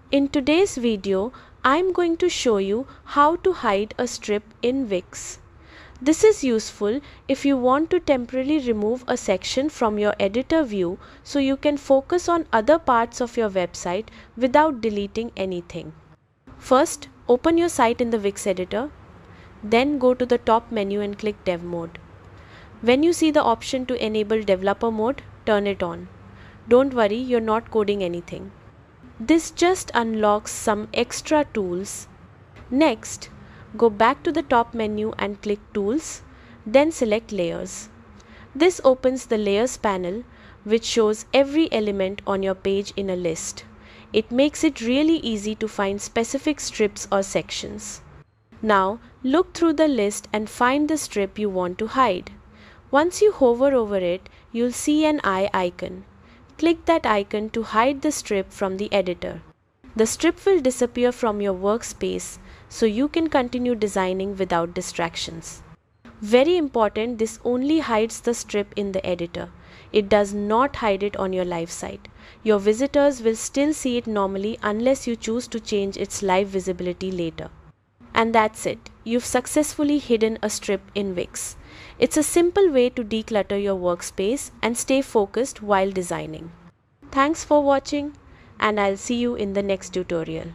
In today's video, I'm going to show you how to hide a strip in Wix. This is useful if you want to temporarily remove a section from your editor view so you can focus on other parts of your website without deleting anything. First, open your site in the Wix Editor. Then go to the top menu and click Dev Mode. When you see the option to enable developer mode, turn it on. Don't worry, you're not coding anything. This just unlocks some extra tools. Next, go back to the top menu and click Tools, then select Layers. This opens the Layers panel, which shows every element on your page in a list. It makes it really easy to find specific strips or sections. Now, look through the list and find the strip you want to hide. Once you hover over it, you'll see an eye icon. Click that icon to hide the strip from the editor. The strip will disappear from your workspace so you can continue designing without distractions. Very important, this only hides the strip in the editor. It does not hide it on your live site. Your visitors will still see it normally unless you choose to change its live visibility later. And that's it. You've successfully hidden a strip in Wix. It's a simple way to declutter your workspace and stay focused while designing. Thanks for watching, and I'll see you in the next tutorial.